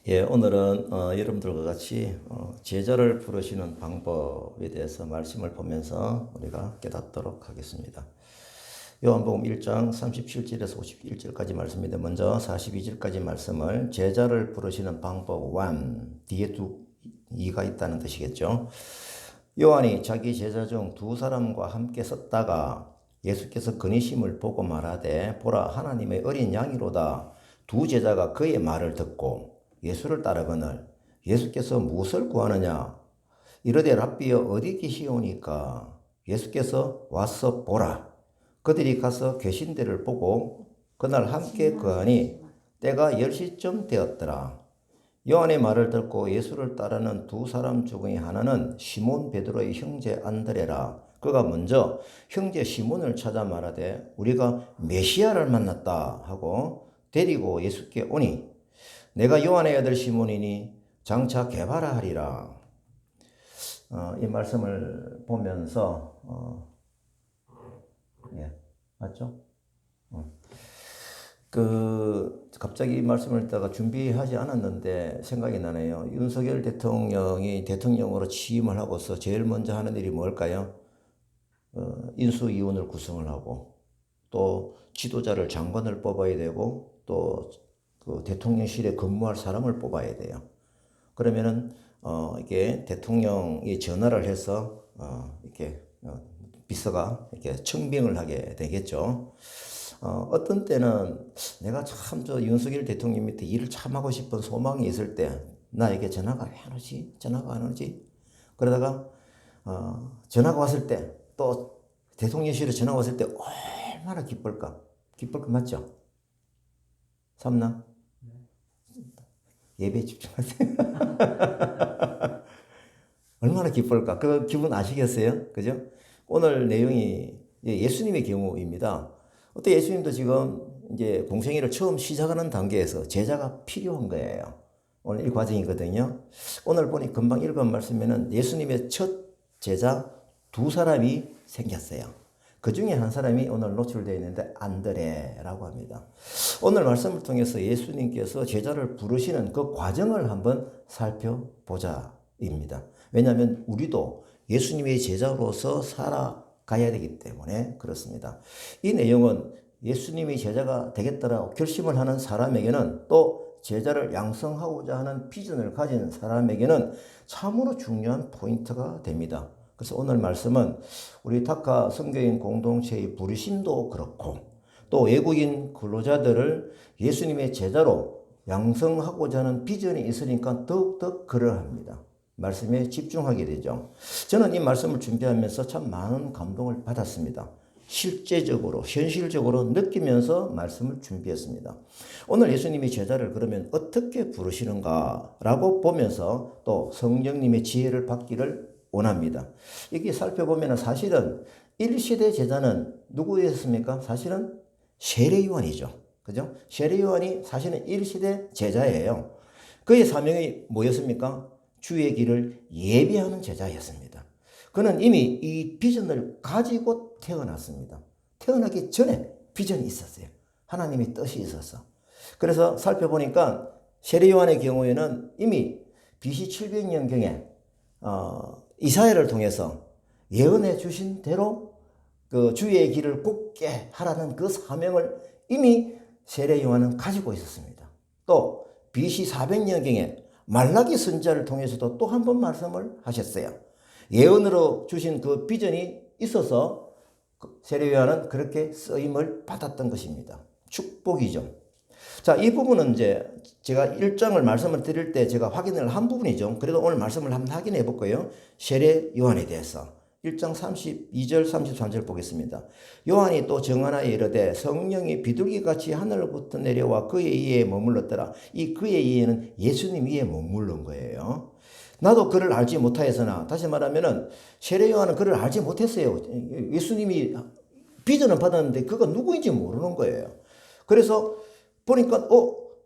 오늘은 여러분들과 같이 제자를 부르시는 방법에 대해서 말씀을 보면서 우리가 깨닫도록 하겠습니다. 요한복음 1장 37절에서 51절까지 말씀인데 먼저 42절까지 말씀을 제자를 부르시는 방법 1 뒤에 2가 있다는 뜻이겠죠. 요한이 자기 제자 중 두 사람과 함께 섰다가 예수께서 그니심을 보고 말하되 보라 하나님의 어린 양이로다. 두 제자가 그의 말을 듣고 예수를 따르거늘 예수께서 무엇을 구하느냐 이르되 랍비여 어디 계시오니까 예수께서 와서 보라. 그들이 가서 계신 데를 보고 그날 함께 거하니 때가 10시쯤 되었더라. 요한의 말을 듣고 예수를 따르는 두 사람 중의 하나는 시몬 베드로의 형제 안드레라. 그가 먼저 형제 시몬을 찾아 말하되 우리가 메시아를 만났다 하고 데리고 예수께 오니 내가 요한의 아들 시몬이니 장차 게바라 하리라. 이 말씀을 보면서 맞죠? 갑자기 이 말씀을 듣다가 준비하지 않았는데 생각이 나네요. 윤석열 대통령이 대통령으로 취임을 하고서 제일 먼저 하는 일이 뭘까요? 인수위원을 구성을 하고 또 지도자를 장관을 뽑아야 되고 또 그 대통령실에 근무할 사람을 뽑아야 돼요. 그러면은 이게 대통령이 전화를 해서 이렇게 비서가 이렇게 청빙을 하게 되겠죠. 어떤 때는 내가 참 저 윤석열 대통령 밑에 일을 참 하고 싶은 소망이 있을 때 나에게 전화가 왜 안 오지? 전화가 안 오지? 그러다가 전화가 왔을 때 또 대통령실에 전화가 왔을 때 얼마나 기쁠까? 기쁠 거 맞죠? 삼나? 예배에 집중하세요. 얼마나 기쁠까? 그 기분 아시겠어요? 그죠? 오늘 내용이 예수님의 경우입니다. 어때 예수님도 지금 이제 공생애를 처음 시작하는 단계에서 제자가 필요한 거예요. 오늘 이 과정이거든요. 오늘 보니 금방 읽은 말씀에는 예수님의 첫 제자 두 사람이 생겼어요. 그 중에 한 사람이 오늘 노출되어 있는데 안드레라고 합니다. 오늘 말씀을 통해서 예수님께서 제자를 부르시는 그 과정을 한번 살펴보자입니다. 왜냐하면 우리도 예수님의 제자로서 살아가야 되기 때문에 그렇습니다. 이 내용은 예수님의 제자가 되겠다라고 결심을 하는 사람에게는 또 제자를 양성하고자 하는 비전을 가진 사람에게는 참으로 중요한 포인트가 됩니다. 그래서 오늘 말씀은 우리 타카 선교인 공동체의 부르심도 그렇고 또 외국인 근로자들을 예수님의 제자로 양성하고자 하는 비전이 있으니까 더욱더 그러합니다. 말씀에 집중하게 되죠. 저는 이 말씀을 준비하면서 참 많은 감동을 받았습니다. 실제적으로 현실적으로 느끼면서 말씀을 준비했습니다. 오늘 예수님이 제자를 그러면 어떻게 부르시는가라고 보면서 또 성령님의 지혜를 받기를 원합니다. 이게 살펴보면 사실은 1시대 제자는 누구였습니까? 사실은 세례요한이죠. 그죠? 세례요한이 사실은 1시대 제자예요. 그의 사명이 뭐였습니까? 주의 길을 예비하는 제자였습니다. 그는 이미 이 비전을 가지고 태어났습니다. 태어나기 전에 비전이 있었어요. 하나님의 뜻이 있었어. 그래서 살펴보니까 세례요한의 경우에는 이미 BC 700년경에 이사야를 통해서 예언해 주신 대로 그 주의 길을 굽게 하라는 그 사명을 이미 세례 요한은 가지고 있었습니다. 또 BC 400년경에 말라기 선지자를 통해서도 또 한 번 말씀을 하셨어요. 예언으로 주신 그 비전이 있어서 세례 요한은 그렇게 쓰임을 받았던 것입니다. 축복이죠. 자, 이 부분은 이제 제가 1장을 말씀을 드릴 때 제가 확인을 한 부분이죠. 그래도 오늘 말씀을 한번 확인해 볼 거예요. 세례 요한에 대해서. 1장 32절 33절 보겠습니다. 요한이 또 정하나에 이르되 성령이 비둘기같이 하늘로부터 내려와 그의 이에 머물렀더라. 이 그의 이에는 예수님 위에 머물른 거예요. 나도 그를 알지 못하였으나 다시 말하면은 세례 요한은 그를 알지 못했어요. 예수님이 비전을 받았는데 그가 누구인지 모르는 거예요. 그래서 보니까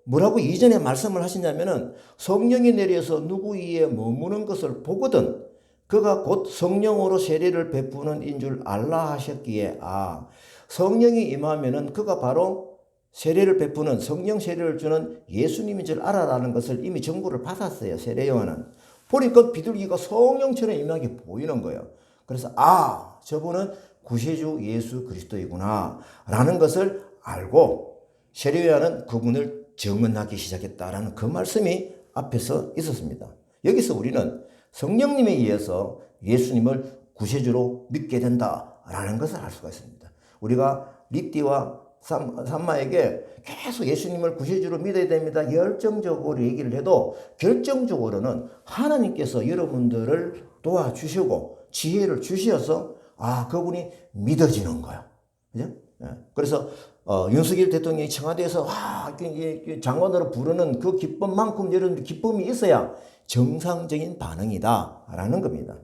뭐라고 이전에 말씀을 하시냐면은 성령이 내려서 누구 위에 머무는 것을 보거든 그가 곧 성령으로 세례를 베푸는 인 줄 알라 하셨기에 성령이 임하면은 그가 바로 세례를 베푸는 성령 세례를 주는 예수님인 줄 알아라는 것을 이미 정보를 받았어요. 세례 요한은. 보니까 비둘기가 성령처럼 임하게 보이는 거예요. 그래서 저분은 구세주 예수 그리스도이구나 라는 것을 알고 세례 요한은 그분을 증언하기 시작했다라는 그 말씀이 앞에서 있었습니다. 여기서 우리는 성령님에 의해서 예수님을 구세주로 믿게 된다라는 것을 알 수가 있습니다. 우리가 리띠와 산마에게 계속 예수님을 구세주로 믿어야 됩니다. 열정적으로 얘기를 해도 결정적으로는 하나님께서 여러분들을 도와주시고 지혜를 주셔서 그분이 믿어지는 거예요. 그죠? 그래서 윤석열 대통령이 청와대에서 장관으로 부르는 그 기쁨만큼 여러분들 기쁨이 있어야 정상적인 반응이다라는 겁니다.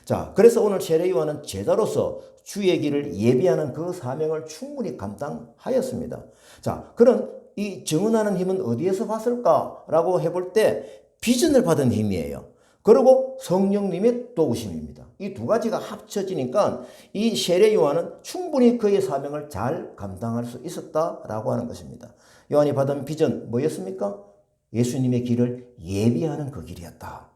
자, 그래서 오늘 세례 요한은 제자로서 주의 길을 예비하는 그 사명을 충분히 감당하였습니다. 자, 그런 이 증언하는 힘은 어디에서 왔을까라고 해볼 때 비전을 받은 힘이에요. 그리고 성령님의 도우심입니다. 이 두 가지가 합쳐지니까 이 세례 요한은 충분히 그의 사명을 잘 감당할 수 있었다라고 하는 것입니다. 요한이 받은 비전 뭐였습니까? 예수님의 길을 예비하는 그 길이었다.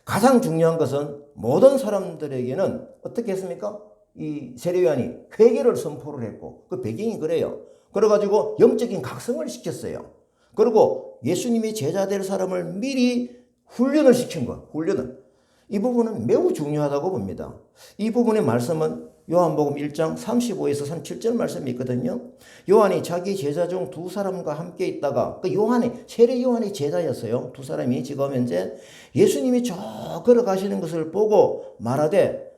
가장 중요한 것은 모든 사람들에게는 어떻게 했습니까? 이 세례 요한이 회개를 선포를 했고 그 배경이 그래요. 그래가지고 영적인 각성을 시켰어요. 그리고 예수님이 제자 될 사람을 미리 훈련을 시킨 것, 훈련을. 이 부분은 매우 중요하다고 봅니다. 이 부분의 말씀은 요한복음 1장 35에서 37절 말씀이 있거든요. 요한이 자기 제자 중 두 사람과 함께 있다가 세례 요한의 제자였어요. 두 사람이 지금 현재 예수님이 저 걸어가시는 것을 보고 말하되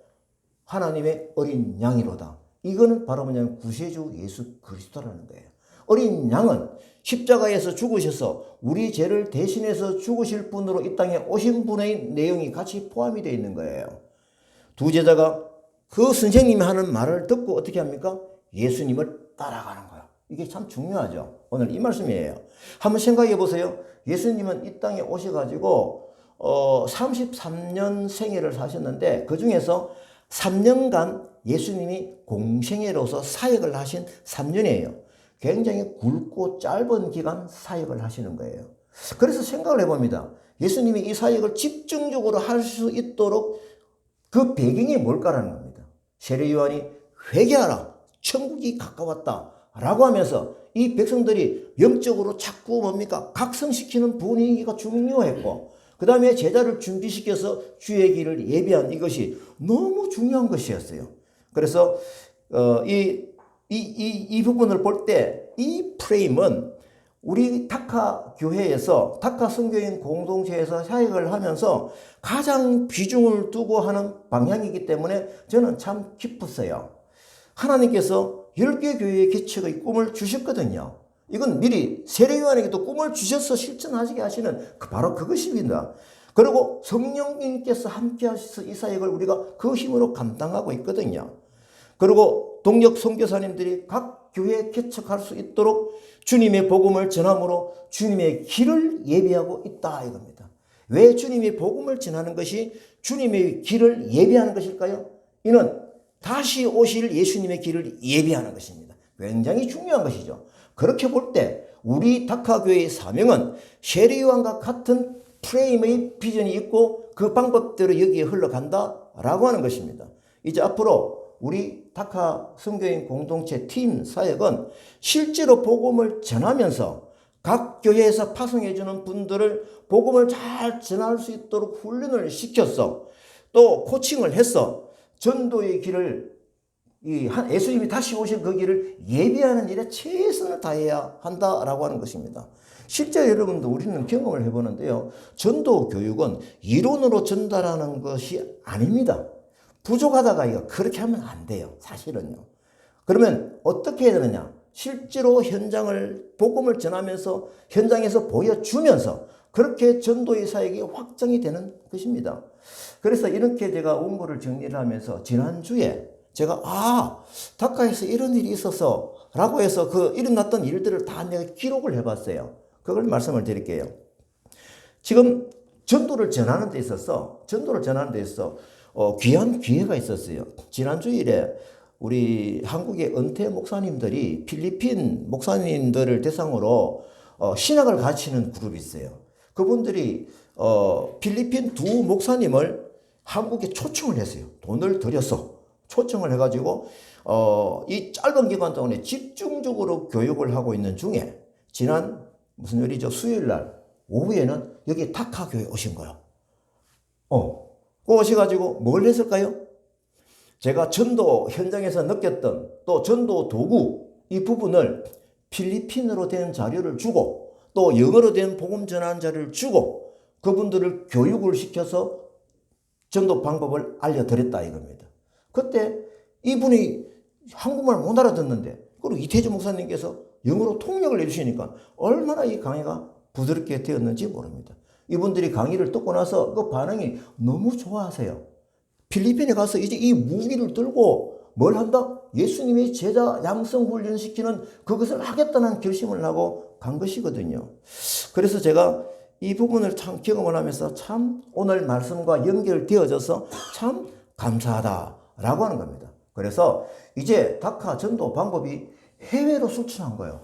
하나님의 어린 양이로다. 이거는 바로 뭐냐면 구세주 예수 그리스도라는 거예요. 어린 양은 십자가에서 죽으셔서 우리 죄를 대신해서 죽으실 분으로 이 땅에 오신 분의 내용이 같이 포함이 되어 있는 거예요. 두 제자가 그 선생님이 하는 말을 듣고 어떻게 합니까? 예수님을 따라가는 거예요. 이게 참 중요하죠. 오늘 이 말씀이에요. 한번 생각해 보세요. 예수님은 이 땅에 오셔가지고 33년 생애를 사셨는데 그 중에서 3년간 예수님이 공생애로서 사역을 하신 3년이에요. 굉장히 굵고 짧은 기간 사역을 하시는 거예요. 그래서 생각을 해봅니다. 예수님이 이 사역을 집중적으로 할 수 있도록 그 배경이 뭘까라는 겁니다. 세례 요한이 회개하라, 천국이 가까웠다 라고 하면서 이 백성들이 영적으로 자꾸 각성시키는 분위기가 중요했고 그 다음에 제자를 준비시켜서 주의 길을 예비한 이것이 너무 중요한 것이었어요. 그래서 이 부분을 볼 때 이 프레임은 우리 타카 교회에서 타카 선교인 공동체에서 사역을 하면서 가장 비중을 두고 하는 방향이기 때문에 저는 참 기뻤어요. 하나님께서 10개 교회의 개척의 꿈을 주셨거든요. 이건 미리 세례 요한에게도 꿈을 주셔서 실천하시게 하시는 바로 그것입니다. 그리고 성령님께서 함께 하셔서 이 사역을 우리가 그 힘으로 감당하고 있거든요. 그리고 동력 선교사님들이 각 교회에 개척할 수 있도록 주님의 복음을 전함으로 주님의 길을 예비하고 있다 이겁니다. 왜 주님의 복음을 전하는 것이 주님의 길을 예비하는 것일까요? 이는 다시 오실 예수님의 길을 예비하는 것입니다. 굉장히 중요한 것이죠. 그렇게 볼 때 우리 다카교회의 사명은 세례 요한과 같은 프레임의 비전이 있고 그 방법대로 여기에 흘러간다라고 하는 것입니다. 이제 앞으로 우리 다카 선교인 공동체 팀 사역은 실제로 복음을 전하면서 각 교회에서 파송해주는 분들을 복음을 잘 전할 수 있도록 훈련을 시켰어. 또 코칭을 했어. 전도의 길을 예수님이 다시 오실 그 길을 예비하는 일에 최선을 다해야 한다라고 하는 것입니다. 실제 여러분도 우리는 경험을 해보는데요. 전도 교육은 이론으로 전달하는 것이 아닙니다. 부족하다가 이거 그렇게 하면 안 돼요. 사실은요. 그러면 어떻게 해야 되느냐? 실제로 현장을 복음을 전하면서 현장에서 보여주면서 그렇게 전도의 사역이 확정이 되는 것입니다. 그래서 이렇게 제가 원고를 정리를 하면서 지난주에 제가 다카에서 이런 일이 있어서 라고 해서 그 일어났던 일들을 다 내가 기록을 해봤어요. 그걸 말씀을 드릴게요. 지금 전도를 전하는 데 있어서 귀한 기회가 있었어요. 지난 주일에 우리 한국의 은퇴 목사님들이 필리핀 목사님들을 대상으로 신학을 가르치는 그룹이 있어요. 그분들이 필리핀 두 목사님을 한국에 초청을 했어요. 돈을 들여서 초청을 해가지고 이 짧은 기간 동안에 집중적으로 교육을 하고 있는 중에 지난 무슨 요일이죠? 수요일 날 오후에는 여기 다카 교회 오신 거예요. 그 오셔가지고 뭘 했을까요? 제가 전도 현장에서 느꼈던 또 전도 도구 이 부분을 필리핀어로 된 자료를 주고 또 영어로 된 복음 전환 자료를 주고 그분들을 교육을 시켜서 전도 방법을 알려드렸다 이겁니다. 그때 이분이 한국말 못 알아듣는데 그리고 이태주 목사님께서 영어로 통역을 해주시니까 얼마나 이 강의가 부드럽게 되었는지 모릅니다. 이분들이 강의를 듣고 나서 그 반응이 너무 좋아하세요. 필리핀에 가서 이제 이 무기를 들고 뭘 한다? 예수님의 제자 양성 훈련시키는 그것을 하겠다는 결심을 하고 간 것이거든요. 그래서 제가 이 부분을 참 경험을 하면서 참 오늘 말씀과 연결되어져서 참 감사하다라고 하는 겁니다. 그래서 이제 다카 전도 방법이 해외로 술출한 거예요.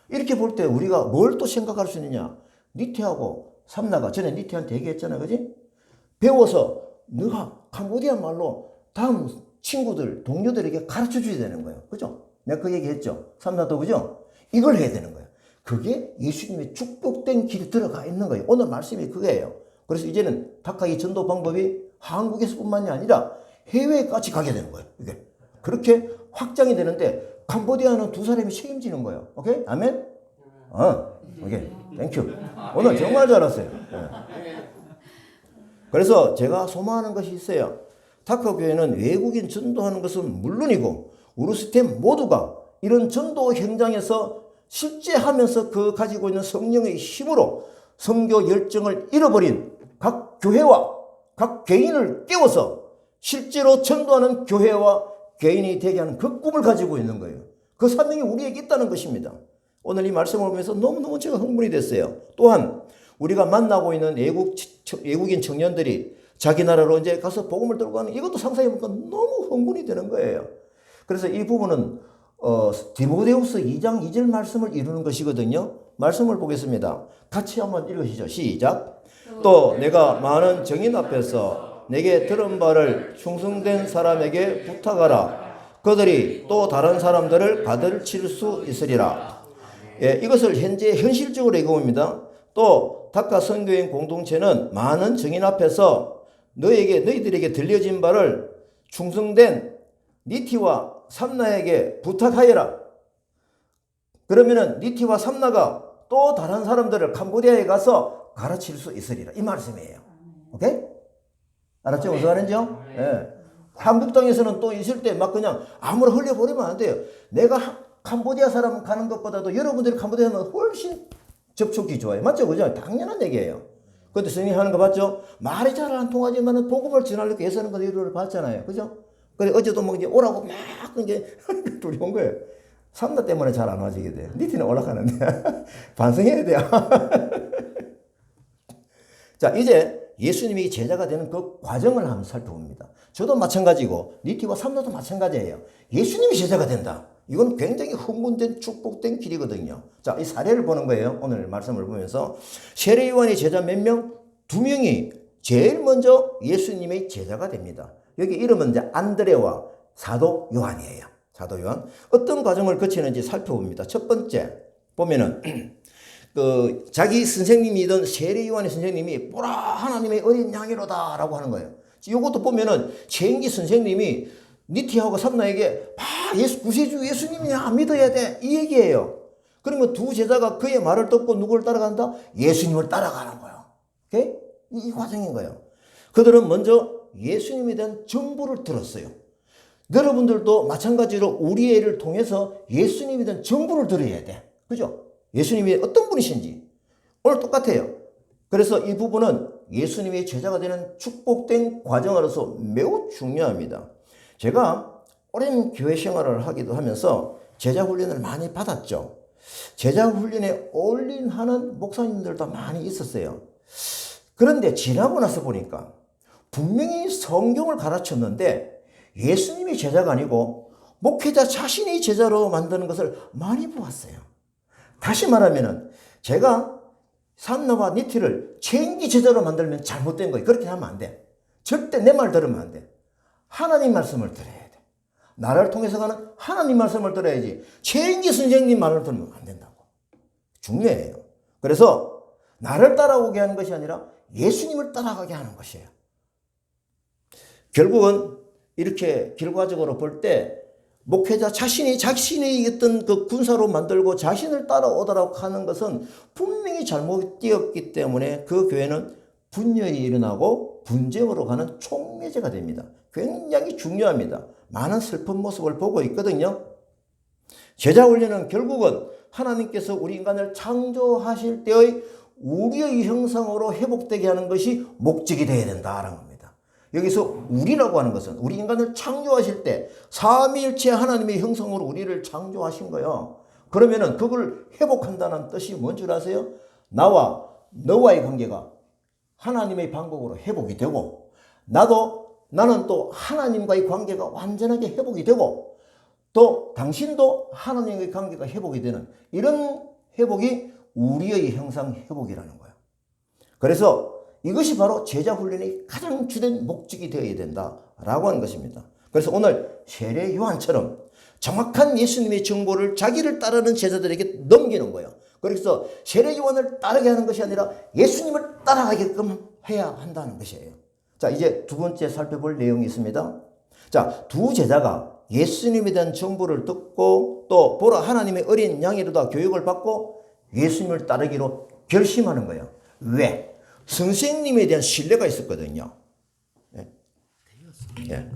이렇게 볼 때 우리가 뭘 또 생각할 수 있느냐? 니테하고 삼나가 전에 니테한테 얘기했잖아, 그지? 배워서 너가 캄보디아 말로 다음 친구들, 동료들에게 가르쳐 줘야 되는 거예요. 그죠? 내가 그 얘기 했죠? 삼나도 그죠? 이걸 해야 되는 거예요. 그게 예수님의 축복된 길이 들어가 있는 거예요. 오늘 말씀이 그거예요. 그래서 이제는 다카의 전도 방법이 한국에서뿐만이 아니라 해외까지 가게 되는 거예요. 이게. 그렇게 확장이 되는데 캄보디아는 두 사람이 책임지는 거예요. 오케이? 아멘? 오케이. 땡큐. 오늘 정말 잘했어요. 그래서 제가 소망하는 것이 있어요. 다카 교회는 외국인 전도하는 것은 물론이고 우리 스텝 모두가 이런 전도 현장에서 실제 하면서 그 가지고 있는 성령의 힘으로 선교 열정을 잃어버린 각 교회와 각 개인을 깨워서 실제로 전도하는 교회와 개인이 되게 하는 그 꿈을 가지고 있는 거예요. 그 사명이 우리에게 있다는 것입니다. 오늘 이 말씀을 보면서 너무너무 제가 흥분이 됐어요. 또한 우리가 만나고 있는 외국인 청년들이 자기 나라로 이제 가서 복음을 들고 가는 이것도 상상해보니까 너무 흥분이 되는 거예요. 그래서 이 부분은 디모데후서 2장 2절 말씀을 이루는 것이거든요. 말씀을 보겠습니다. 같이 한번 읽으시죠. 시작. 또 내가 많은 정인 앞에서 내게 들은 바를 충성된 사람에게 부탁하라. 그들이 또 다른 사람들을 가르칠 수 있으리라. 예, 이것을 현재 현실적으로 읽어봅니다. 또 다카 선교인 공동체는 많은 정인 앞에서 너희들에게 들려진 바를 충성된 니티와 삼나에게 부탁하여라. 그러면은 니티와 삼나가 또 다른 사람들을 캄보디아에 가서 가르칠 수 있으리라. 이 말씀이에요. 오케이? 알았죠? 무슨 말인지요? 예. 한국 땅에서는 또 있을 때 막 그냥 아무나 흘려버리면 안 돼요. 내가 캄보디아 사람 가는 것보다도 여러분들이 캄보디아 가면 훨씬 접촉이 좋아요. 맞죠? 그죠? 당연한 얘기예요. 그때 스님이 하는 거 봤죠? 말이 잘 안 통하지만 복음을 전하려고 애쓰는 거 이루를 봤잖아요. 그죠? 그래, 어제도 뭐 이제 오라고 막 이제 둘이 온 거예요. 삼나 때문에 잘 안 와지게 돼요. 니티는 올라가는데. 반성해야 돼요. 자, 이제 예수님이 제자가 되는 그 과정을 한번 살펴봅니다. 저도 마찬가지고, 니티와 삼나도 마찬가지예요. 예수님이 제자가 된다. 이건 굉장히 흥분된 축복된 길이거든요. 자, 이 사례를 보는 거예요. 오늘 말씀을 보면서. 세례 요한의 제자 몇 명? 2명이 제일 먼저 예수님의 제자가 됩니다. 여기 이름은 이제 안드레와 사도 요한이에요. 사도 요한. 어떤 과정을 거치는지 살펴봅니다. 첫 번째 보면은 자기 선생님이던 세례 요한의 선생님이 보라 하나님의 어린 양이로다라고 하는 거예요. 이것도 보면은 최인기 선생님이 니티하고 삼나에게 구세주 예수님이야 믿어야 돼 이 얘기예요. 그러면 두 제자가 그의 말을 듣고 누구를 따라간다? 예수님을 따라가는 거예요. 오케이? 이 과정인 거예요. 그들은 먼저 예수님에 대한 정보를 들었어요. 여러분들도 마찬가지로 우리 애를 통해서 예수님에 대한 정보를 들어야 돼. 그죠? 예수님이 어떤 분이신지 오늘 똑같아요. 그래서 이 부분은 예수님의 제자가 되는 축복된 과정으로서 매우 중요합니다. 제가 오랜 교회 생활을 하기도 하면서 제자 훈련을 많이 받았죠. 제자 훈련에 올인하는 목사님들도 많이 있었어요. 그런데 지나고 나서 보니까 분명히 성경을 가르쳤는데 예수님이 제자가 아니고 목회자 자신이 제자로 만드는 것을 많이 보았어요. 다시 말하면 제가 산나와 니티를 체인지 제자로 만들면 잘못된 거예요. 그렇게 하면 안 돼. 절대 내 말 들으면 안 돼. 하나님 말씀을 들어야 돼. 나를 통해서 가는 하나님 말씀을 들어야지 체인지 선생님 말을 들으면 안 된다고. 중요해요. 그래서 나를 따라오게 하는 것이 아니라 예수님을 따라가게 하는 것이에요. 결국은 이렇게 결과적으로 볼 때 목회자 자신이 어떤 그 군사로 만들고 자신을 따라오더라고 하는 것은 분명히 잘못되었기 때문에 그 교회는 분열이 일어나고 분쟁으로 가는 촉매제가 됩니다. 굉장히 중요합니다. 많은 슬픈 모습을 보고 있거든요. 제자 훈련은 결국은 하나님께서 우리 인간을 창조하실 때의 우리의 형상으로 회복되게 하는 것이 목적이 되어야 된다라는 겁니다. 여기서 우리라고 하는 것은 우리 인간을 창조하실 때 삼위일체 하나님의 형상으로 우리를 창조하신 거예요. 그러면은 그걸 회복한다는 뜻이 뭔 줄 아세요? 나와 너와의 관계가 하나님의 방법으로 회복이 되고 나는 또 하나님과의 관계가 완전하게 회복이 되고 또 당신도 하나님과의 관계가 회복이 되는 이런 회복이 우리의 형상 회복이라는 거예요. 그래서 이것이 바로 제자 훈련의 가장 주된 목적이 되어야 된다라고 하는 것입니다. 그래서 오늘 세례 요한처럼 정확한 예수님의 정보를 자기를 따르는 제자들에게 넘기는 거예요. 그래서 세례 요한을 따르게 하는 것이 아니라 예수님을 따라가게끔 해야 한다는 것이에요. 자, 이제 두 번째 살펴볼 내용이 있습니다. 자, 두 제자가 예수님에 대한 정보를 듣고 또 보라 하나님의 어린 양이로다 교육을 받고 예수님을 따르기로 결심하는 거예요. 왜? 선생님에 대한 신뢰가 있었거든요. 예.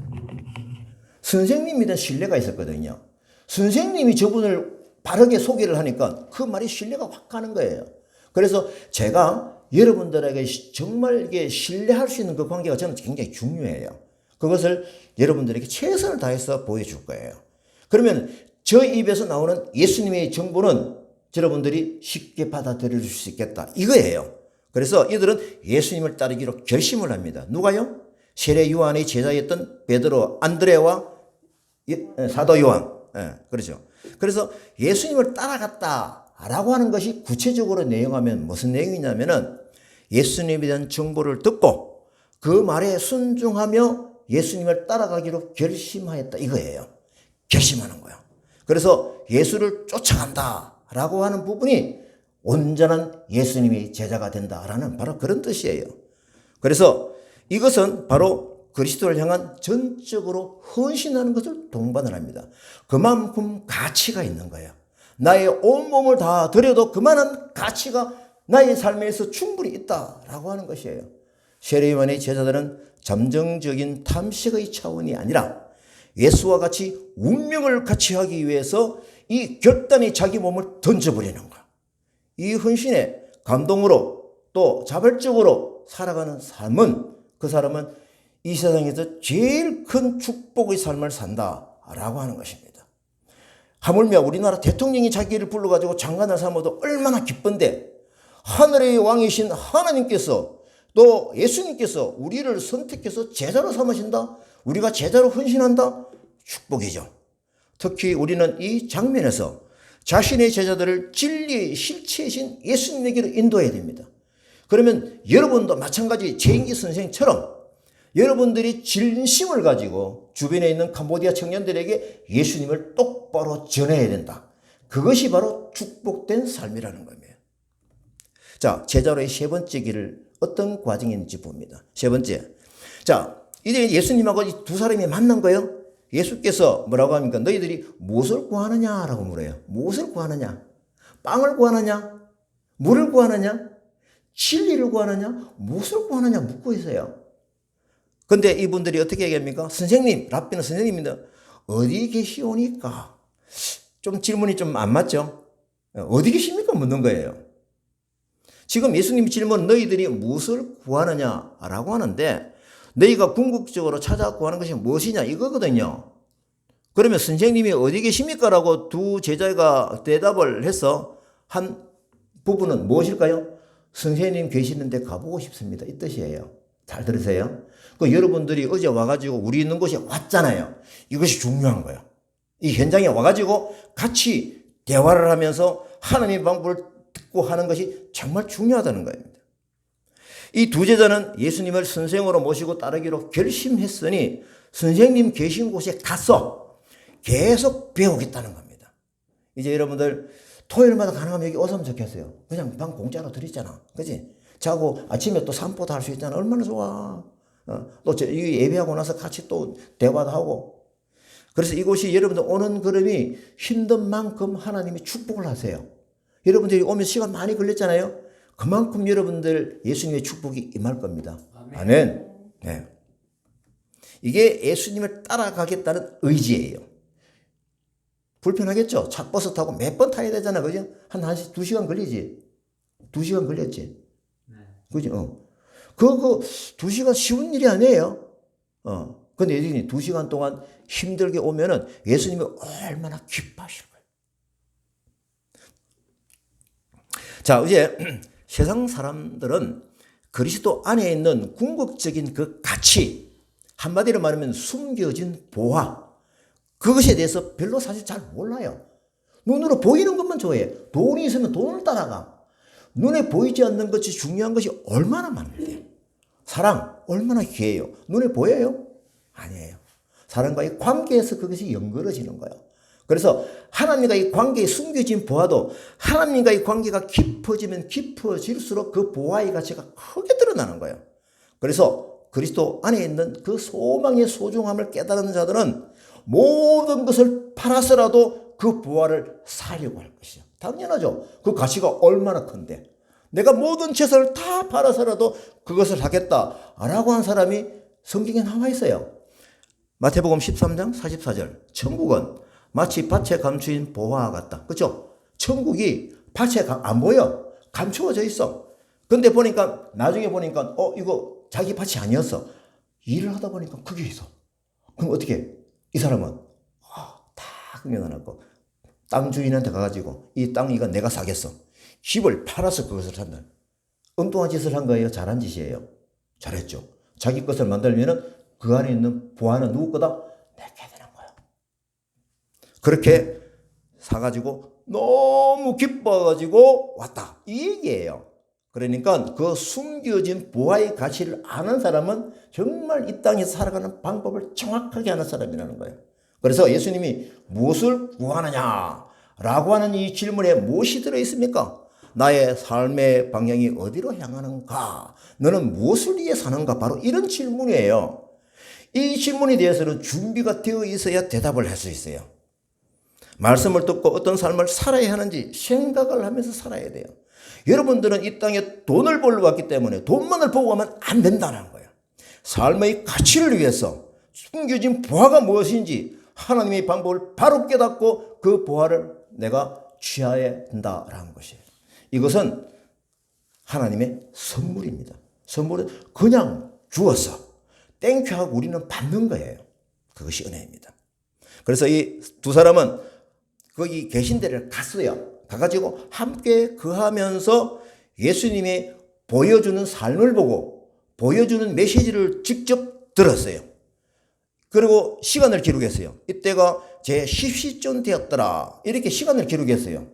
선생님에 대한 신뢰가 있었거든요. 선생님이 저분을 바르게 소개를 하니까 그 말이 신뢰가 확 가는 거예요. 그래서 제가 여러분들에게 정말 이게 신뢰할 수 있는 그 관계가 저는 굉장히 중요해요. 그것을 여러분들에게 최선을 다해서 보여줄 거예요. 그러면 저 입에서 나오는 예수님의 정보는 여러분들이 쉽게 받아들일 수 있겠다. 이거예요. 그래서 이들은 예수님을 따르기로 결심을 합니다. 누가요? 세례 요한의 제자였던 베드로, 안드레와 사도 요한. 그렇죠. 그래서 예수님을 따라갔다라고 하는 것이 구체적으로 내용하면 무슨 내용이냐면은 예수님에 대한 정보를 듣고 그 말에 순종하며 예수님을 따라가기로 결심하였다. 이거예요. 결심하는 거예요. 그래서 예수를 쫓아간다라고 하는 부분이 온전한 예수님이 제자가 된다라는 바로 그런 뜻이에요. 그래서 이것은 바로 그리스도를 향한 전적으로 헌신하는 것을 동반을 합니다. 그만큼 가치가 있는 거예요. 나의 온몸을 다 드려도 그만한 가치가 나의 삶에서 충분히 있다라고 하는 것이에요. 세례 요한의 제자들은 잠정적인 탐식의 차원이 아니라 예수와 같이 운명을 같이 하기 위해서 이 결단이 자기 몸을 던져버리는 거예요. 이 헌신의 감동으로 또 자발적으로 살아가는 삶은 그 사람은 이 세상에서 제일 큰 축복의 삶을 산다라고 하는 것입니다. 하물며 우리나라 대통령이 자기를 불러가지고 장관을 삼아도 얼마나 기쁜데 하늘의 왕이신 하나님께서 또 예수님께서 우리를 선택해서 제자로 삼으신다? 우리가 제자로 헌신한다? 축복이죠. 특히 우리는 이 장면에서 자신의 제자들을 진리의 실체이신 예수님에게로 인도해야 됩니다. 그러면 여러분도 마찬가지 제인기 선생처럼 여러분들이 진심을 가지고 주변에 있는 캄보디아 청년들에게 예수님을 똑바로 전해야 된다. 그것이 바로 축복된 삶이라는 겁니다. 자, 제자로의 세 번째 길을 어떤 과정인지 봅니다. 세 번째. 자, 이제 예수님하고 이 두 사람이 만난 거예요. 예수께서 뭐라고 합니까? 너희들이 무엇을 구하느냐라고 물어요. 무엇을 구하느냐? 빵을 구하느냐? 물을 구하느냐? 진리를 구하느냐? 무엇을 구하느냐? 묻고 있어요. 근데 이분들이 어떻게 얘기합니까? 선생님, 랍비는 선생님입니다. 어디 계시오니까? 좀 질문이 좀 안 맞죠? 어디 계십니까? 묻는 거예요. 지금 예수님이 질문 너희들이 무엇을 구하느냐라고 하는데 너희가 궁극적으로 찾아 구하는 것이 무엇이냐 이거거든요. 그러면 선생님이 어디 계십니까? 라고 두 제자가 대답을 해서 한 부분은 무엇일까요? 선생님 계시는데 가보고 싶습니다. 이 뜻이에요. 잘 들으세요. 그 여러분들이 어제 와가지고 우리 있는 곳에 왔잖아요. 이것이 중요한 거예요. 이 현장에 와가지고 같이 대화를 하면서 하나님의 방법을 듣고 하는 것이 정말 중요하다는 겁니다. 이 두 제자는 예수님을 선생으로 모시고 따르기로 결심했으니 선생님 계신 곳에 가서 계속 배우겠다는 겁니다. 이제 여러분들 토요일마다 가능하면 여기 오시면 좋겠어요. 그냥 방 공짜로 드리잖아. 그지? 자고 아침에 또 산보도 할 수 있잖아. 얼마나 좋아. 또 예배하고 나서 같이 또 대화도 하고. 그래서 이곳이 여러분들 오는 걸음이 힘든 만큼 하나님이 축복을 하세요. 여러분들이 오면 시간 많이 걸렸잖아요. 그만큼 여러분들 예수님의 축복이 임할 겁니다. 아멘. 네. 이게 예수님을 따라가겠다는 의지예요. 불편하겠죠? 차 버스 타고 몇 번 타야 되잖아. 그죠? 한 2시간 걸리지. 2시간 걸렸지. 그죠? 그 2시간 쉬운 일이 아니에요. 근데 예수님이 2시간 동안 힘들게 오면은 예수님이 얼마나 기뻐하실 거예요. 자, 이제 세상 사람들은 그리스도 안에 있는 궁극적인 그 가치, 한마디로 말하면 숨겨진 보화, 그것에 대해서 별로 사실 잘 몰라요. 눈으로 보이는 것만 좋아해. 돈이 있으면 돈을 따라가. 눈에 보이지 않는 것이 중요한 것이 얼마나 많은데. 사랑 얼마나 귀해요. 눈에 보여요? 아니에요. 사람과의 관계에서 그것이 연결해지는 거예요. 그래서 하나님과의 관계에 숨겨진 보화도 하나님과의 관계가 깊어지면 깊어질수록 그 보화의 가치가 크게 드러나는 거예요. 그래서 그리스도 안에 있는 그 소망의 소중함을 깨달은 자들은 모든 것을 팔아서라도 그 보화를 사려고 할 것이죠. 당연하죠. 그 가치가 얼마나 큰데. 내가 모든 재산을 다 팔아서라도 그것을 하겠다라고 한 사람이 성경에 나와 있어요. 마태복음 13장 44절. 천국은 마치 밭에 감추인 보화와 같다. 그렇죠? 천국이 밭에 안 보여. 감추어져 있어. 근데 보니까 나중에 보니까 이거 자기 밭이 아니었어. 일을 하다 보니까 그게 있어. 그럼 어떻게 해? 이 사람은 다 흥겨놔놓고 땅 주인한테 가가지고 이 땅 이거 내가 사겠어. 집을 팔아서 그것을 산다. 엉뚱한 짓을 한 거예요? 잘한 짓이에요? 잘했죠. 자기 것을 만들면은 그 안에 있는 보화는 누구 거다? 내게 되는 거야. 그렇게 사가지고 너무 기뻐가지고 왔다. 이 얘기예요. 그러니까 그 숨겨진 보화의 가치를 아는 사람은 정말 이 땅에서 살아가는 방법을 정확하게 아는 사람이라는 거예요. 그래서 예수님이 무엇을 구하느냐라고 하는 이 질문에 무엇이 들어있습니까? 나의 삶의 방향이 어디로 향하는가? 너는 무엇을 위해 사는가? 바로 이런 질문이에요. 이 질문에 대해서는 준비가 되어 있어야 대답을 할 수 있어요. 말씀을 듣고 어떤 삶을 살아야 하는지 생각을 하면서 살아야 돼요. 여러분들은 이 땅에 돈을 벌러 왔기 때문에 돈만을 보고 가면 안 된다는 거예요. 삶의 가치를 위해서 숨겨진 보화가 무엇인지 하나님의 방법을 바로 깨닫고 그 보화를 내가 취해야 된다라는 것이에요. 이것은 하나님의 선물입니다. 선물은 그냥 주어서 땡큐 하고 우리는 받는 거예요. 그것이 은혜입니다. 그래서 이 두 사람은 거기 계신 데를 갔어요. 가가지고 함께 거하면서 예수님이 보여주는 삶을 보고 보여주는 메시지를 직접 들었어요. 그리고 시간을 기록했어요. 이때가 제 10시쯤 되었더라. 이렇게 시간을 기록했어요.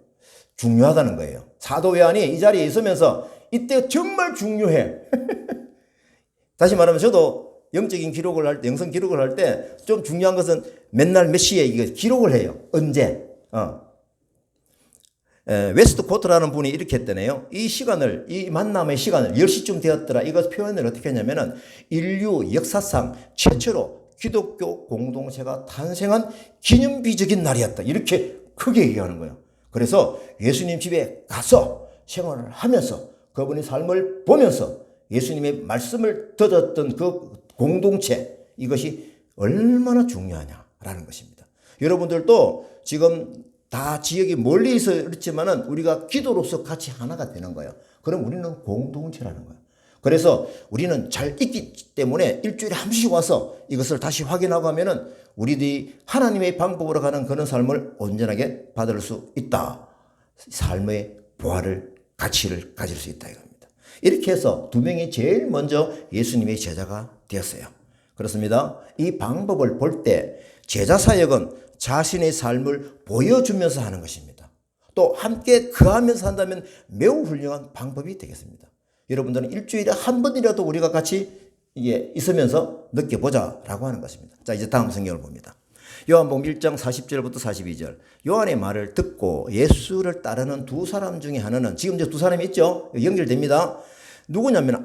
중요하다는 거예요. 사도 요한이 이 자리에 있으면서 이때 정말 중요해. 다시 말하면 저도 영적인 기록을 할 때, 영성 기록을 할 때 좀 중요한 것은 맨날 몇 시에 이거 기록을 해요. 언제? 웨스트 코트라는 분이 이렇게 했다네요. 이 시간을, 이 만남의 시간을 10시쯤 되었더라. 이것 표현을 어떻게 했냐면은 인류 역사상 최초로 기독교 공동체가 탄생한 기념비적인 날이었다. 이렇게 크게 얘기하는 거예요. 그래서 예수님 집에 가서 생활을 하면서 그분의 삶을 보면서 예수님의 말씀을 듣었던 그 공동체, 이것이 얼마나 중요하냐라는 것입니다. 여러분들도 지금 다 지역이 멀리 있어 그렇지만은 우리가 기도로서 같이 하나가 되는 거예요. 그럼 우리는 공동체라는 거예요. 그래서 우리는 잘 있기 때문에 일주일에 한 번씩 와서 이것을 다시 확인하고 하면은 우리들이 하나님의 방법으로 가는 그런 삶을 온전하게 받을 수 있다. 삶의 보화를, 가치를 가질 수 있다 이겁니다. 이렇게 해서 두 명이 제일 먼저 예수님의 제자가 되었어요. 그렇습니다. 이 방법을 볼 때 제자 사역은 자신의 삶을 보여주면서 하는 것입니다. 또 함께 거하면서 한다면 매우 훌륭한 방법이 되겠습니다. 여러분들은 일주일에 한 번이라도 우리가 같이 있으면서 느껴보자라고 하는 것입니다. 자, 이제 다음 성경을 봅니다. 요한복음 1장 40절부터 42절. 요한의 말을 듣고 예수를 따르는 두 사람 중에 하나는, 지금 이제 두 사람이 있죠? 연결됩니다. 누구냐면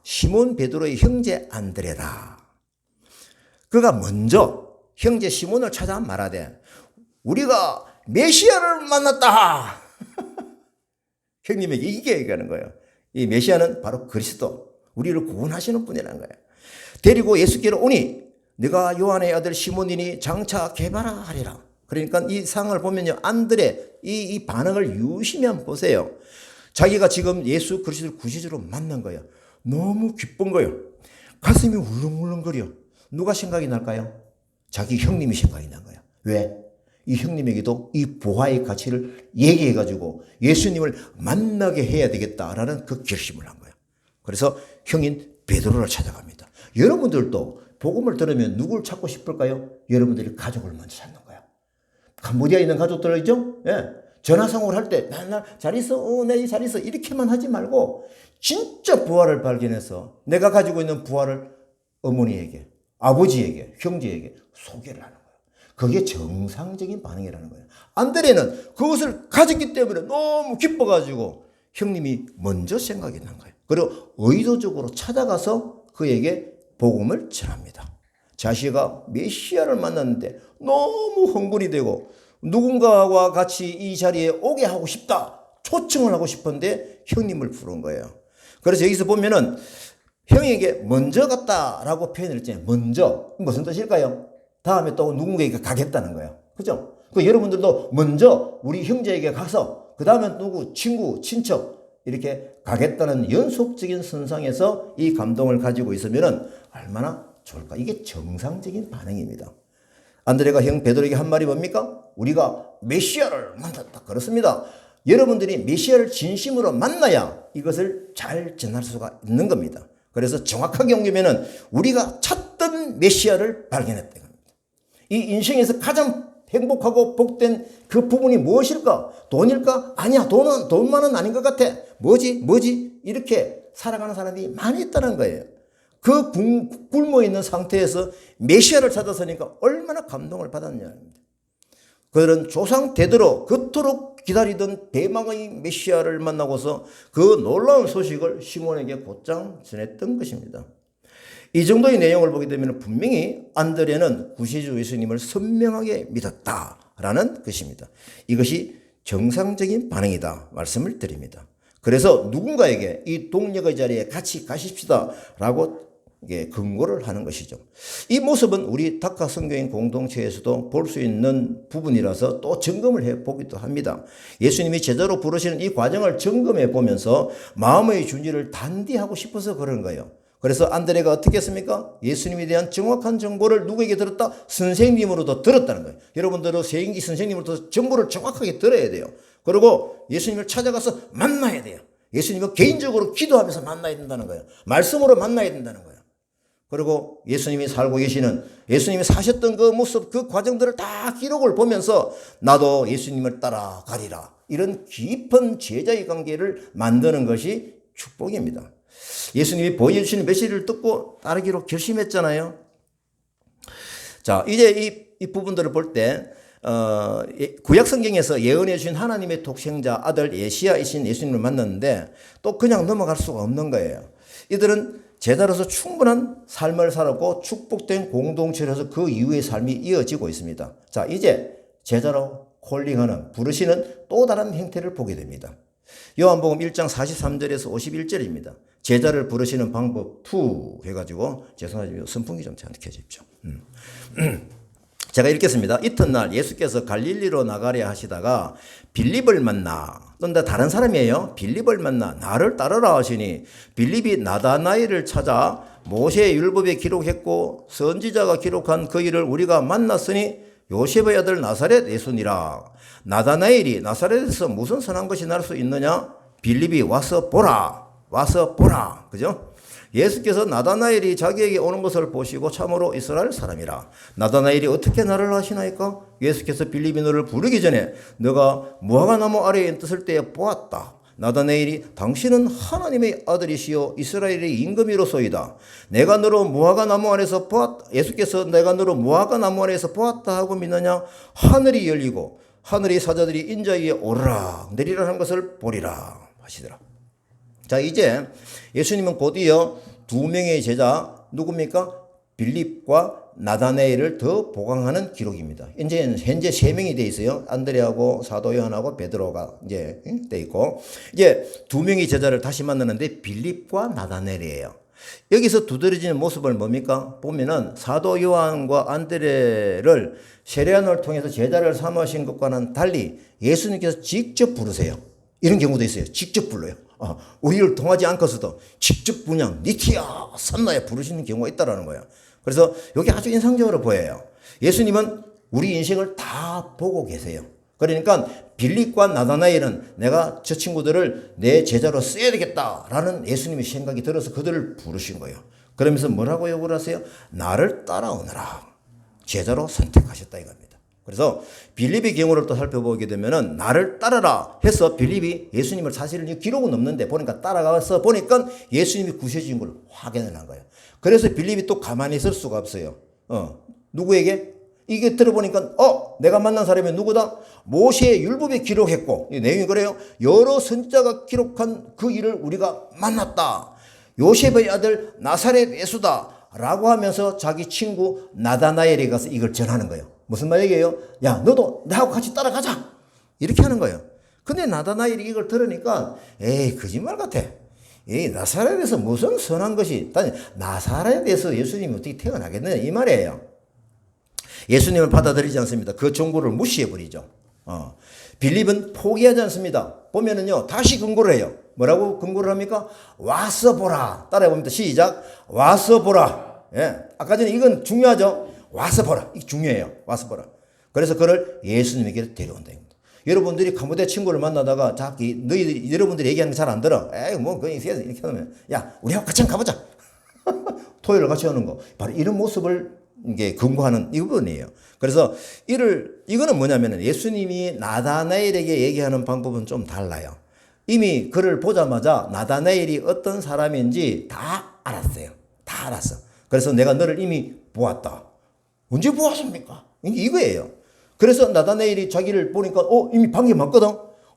시몬 베드로의 형제 안드레다. 그가 먼저 형제 시몬을 찾아 말하되 우리가 메시아를 만났다. 형님에게 이게 얘기하는 거예요. 이 메시아는 바로 그리스도, 우리를 구원하시는 분이라는 거예요. 데리고 예수께로 오니 네가 요한의 아들 시몬이니 장차 개바라 하리라. 그러니까 이 상황을 보면요, 안드레 이 반응을 유심히 한번 보세요. 자기가 지금 예수 그리스도를 구시주로 만난 거예요. 너무 기쁜 거예요. 가슴이 울렁울렁거려. 누가 생각이 날까요? 자기 형님이 생각이 난 거예요. 왜? 이 형님에게도 이 부활의 가치를 얘기해가지고 예수님을 만나게 해야 되겠다라는 그 결심을 한 거예요. 그래서 형인 베드로를 찾아갑니다. 여러분들도 복음을 들으면 누굴 찾고 싶을까요? 여러분들이 가족을 먼저 찾는 거예요. 캄보디아에 있는 가족들 있죠? 예. 전화상으로 할 때 맨날 잘 있어, 네, 잘 있어 이렇게만 하지 말고 진짜 부활을 발견해서 내가 가지고 있는 부활을 어머니에게, 아버지에게, 형제에게 소개를 하는 거예요. 그게 정상적인 반응이라는 거예요. 안드레는 그것을 가졌기 때문에 너무 기뻐가지고 형님이 먼저 생각이 난 거예요. 그리고 의도적으로 찾아가서 그에게 복음을 전합니다. 자신가 메시아를 만났는데 너무 흥분이 되고 누군가와 같이 이 자리에 오게 하고 싶다, 초청을 하고 싶은데 형님을 부른 거예요. 그래서 여기서 보면은 형에게 먼저 갔다라고 표현을 했잖아요. 먼저. 무슨 뜻일까요? 다음에 또 누군가에게 가겠다는 거예요. 그죠? 그 여러분들도 먼저 우리 형제에게 가서 그 다음에 누구, 친구, 친척 이렇게 가겠다는 연속적인 선상에서 이 감동을 가지고 있으면은 얼마나 좋을까? 이게 정상적인 반응입니다. 안드레가 형 베드로에게 한 말이 뭡니까? 우리가 메시아를 만났다. 그렇습니다. 여러분들이 메시아를 진심으로 만나야 이것을 잘 전할 수가 있는 겁니다. 그래서 정확하게 옮기면은 우리가 찾던 메시아를 발견했다. 이 인생에서 가장 행복하고 복된 그 부분이 무엇일까? 돈일까? 아니야. 돈만은 아닌 것 같아. 뭐지? 이렇게 살아가는 사람이 많이 있다는 거예요. 그 굶어 있는 상태에서 메시아를 찾아서니까 얼마나 감동을 받았냐입니다. 그들은 조상 대대로 그토록 기다리던 대망의 메시아를 만나고서 그 놀라운 소식을 시몬에게 곧장 전했던 것입니다. 이 정도의 내용을 보게 되면 분명히 안드레는 구세주 예수님을 선명하게 믿었다라는 것입니다. 이것이 정상적인 반응이다 말씀을 드립니다. 그래서 누군가에게 이 동력의 자리에 같이 가십시다라고 근거를 하는 것이죠. 이 모습은 우리 다카 선교인 공동체에서도 볼 수 있는 부분이라서 또 점검을 해보기도 합니다. 예수님이 제자로 부르시는 이 과정을 점검해 보면서 마음의 준비를 단디하고 싶어서 그런 거예요. 그래서 안드레가 어떻게 했습니까? 예수님에 대한 정확한 정보를 누구에게 들었다? 선생님으로도 들었다는 거예요. 여러분들은 세인기 선생님으로부터 정보를 정확하게 들어야 돼요. 그리고 예수님을 찾아가서 만나야 돼요. 예수님을 개인적으로 기도하면서 만나야 된다는 거예요. 말씀으로 만나야 된다는 거예요. 그리고 예수님이 살고 계시는, 예수님이 사셨던 그 모습, 그 과정들을 다 기록을 보면서 나도 예수님을 따라가리라. 이런 깊은 제자의 관계를 만드는 것이 축복입니다. 예수님이 보여주시는 메시지를 듣고 따르기로 결심했잖아요. 자, 이제 이 부분들을 볼 때, 구약 성경에서 예언해 주신 하나님의 독생자 아들 예시야이신 예수님을 만났는데 또 그냥 넘어갈 수가 없는 거예요. 이들은 제자로서 충분한 삶을 살았고 축복된 공동체로서 그 이후의 삶이 이어지고 있습니다. 자, 이제 제자로 콜링하는, 부르시는 또 다른 형태를 보게 됩니다. 요한복음 1장 43절에서 51절입니다. 제자를 부르시는 방법 2 해가지고, 죄송하지만 선풍기 좀 켜주십시오. 제가 읽겠습니다. 이튿날 예수께서 갈릴리로 나가려 하시다가 빌립을 만나, 또 다른 사람이에요. 빌립을 만나 나를 따르라 하시니 빌립이 나다나엘을 찾아 모세의 율법에 기록했고 선지자가 기록한 그 일을 우리가 만났으니 요셉의 아들 나사렛 예수니라. 나다나엘이 나사렛에서 무슨 선한 것이 날 수 있느냐? 빌립이 와서 보라 와서 보라. 그죠? 예수께서 나다나엘이 자기에게 오는 것을 보시고 참으로 이스라엘 사람이라. 나다나엘이 어떻게 나를 아시나이까? 예수께서 빌립이 너를 부르기 전에 너가 무화과나무 아래에 있을 때에 보았다. 나다나엘이 당신은 하나님의 아들이시요 이스라엘의 임금이로소이다. 내가 너로 무화과나무 안에서 보았다. 예수께서 내가 너로 무화과나무 안에서 보았다 하고 믿느냐? 하늘이 열리고 하늘의 사자들이 인자 위에 오르락 내리라 하는 것을 보리라 하시더라. 자, 이제 예수님은 곧이어 두 명의 제자 누굽니까? 빌립과 나다나엘을 더 보강하는 기록입니다. 이제 현재 세 명이 돼 있어요. 안드레하고 사도 요한하고 베드로가 이제 돼 있고, 이제 두 명의 제자를 다시 만나는데 빌립과 나다나엘이에요. 여기서 두드러지는 모습을 뭡니까? 보면은 사도 요한과 안드레를 세례안을 통해서 제자를 삼으신 것과는 달리 예수님께서 직접 부르세요. 이런 경우도 있어요. 직접 불러요. 우리를 통하지 않고서도 직접 그냥 니티야 산나에 부르시는 경우가 있다라는 거예요. 그래서 여기 아주 인상적으로 보여요. 예수님은 우리 인생을 다 보고 계세요. 그러니까 빌립과 나다나엘은 내가 저 친구들을 내 제자로 써야 되겠다라는 예수님의 생각이 들어서 그들을 부르신 거예요. 그러면서 뭐라고 요구를 하세요? 나를 따라오너라. 제자로 선택하셨다 이겁니다. 그래서 빌립의 경우를 또 살펴보게 되면은 나를 따르라 해서 빌립이 예수님을 사실은 기록은 없는데 보니까 따라가서 보니까 예수님이 구셔진 걸 확인을 한 거예요. 그래서 빌립이 또 가만히 있을 수가 없어요. 누구에게? 이게 들어보니까 내가 만난 사람이 누구다? 모세의 율법에 기록했고 이 내용이 그래요. 여러 선지자가 기록한 그 일을 우리가 만났다. 요셉의 아들 나사렛 예수다 라고 하면서 자기 친구 나다나엘에 가서 이걸 전하는 거예요. 무슨 말이에요? 야, 너도 나하고 같이 따라가자. 이렇게 하는 거예요. 근데 나다나엘이 이걸 들으니까 에이, 거짓말 같아. 이 나사렛에서 무슨 선한 것이, 나사렛에서 예수님이 어떻게 태어나겠느냐 이 말이에요. 예수님을 받아들이지 않습니다. 그 정보를 무시해버리죠. 빌립은 포기하지 않습니다. 보면은요, 다시 근거를 해요. 뭐라고 근거를 합니까? 와서 보라. 따라해봅니다. 시작. 와서 보라. 예. 아까 전에 이건 중요하죠. 와서 보라. 이게 중요해요. 와서 보라. 그래서 그를 예수님에게 데려온다. 여러분들이 캄보디아 친구를 만나다가 여러분들이 얘기하는 거 잘 안 들어. 에이, 이렇게 하면, 야, 우리하고 같이 한번 가보자. 토요일 같이 하는 거. 바로 이런 모습을 이게 근거하는 이 부분이에요. 그래서 이거는 뭐냐면은 예수님이 나다나엘에게 얘기하는 방법은 좀 달라요. 이미 그를 보자마자 나다나엘이 어떤 사람인지 다 알았어요. 다 알았어. 그래서 내가 너를 이미 보았다. 언제 보았습니까? 이거예요. 그래서 나다나엘이 자기를 보니까 이미 방금 봤거든.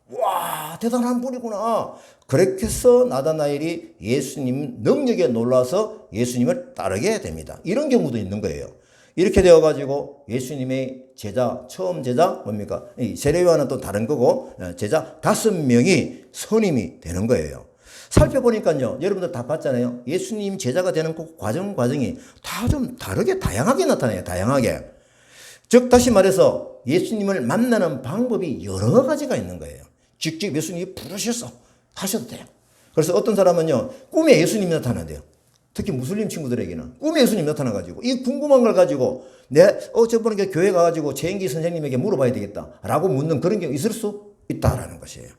와, 대단한 분이구나. 그렇게 해서 나다나엘이 예수님 능력에 놀라서 예수님을 따르게 됩니다. 이런 경우도 있는 거예요. 이렇게 되어가지고 예수님의 제자, 처음 제자 뭡니까? 세례요한은 또 다른 거고 제자 5명이 선임이 되는 거예요. 살펴보니까요, 여러분들 다 봤잖아요. 예수님 제자가 되는 그 과정이 다 좀 다르게 다양하게 나타나요. 다양하게. 즉 다시 말해서 예수님을 만나는 방법이 여러 가지가 있는 거예요. 직접 예수님이 부르셔서 하셔도 돼요. 그래서 어떤 사람은요, 꿈에 예수님이 나타난대요. 특히 무슬림 친구들에게는 꿈에 예수님이 나타나가지고 이 궁금한 걸 가지고 저번에 교회 가가지고 최인기 선생님에게 물어봐야 되겠다라고 묻는 그런 경우 있을 수 있다라는 것이에요.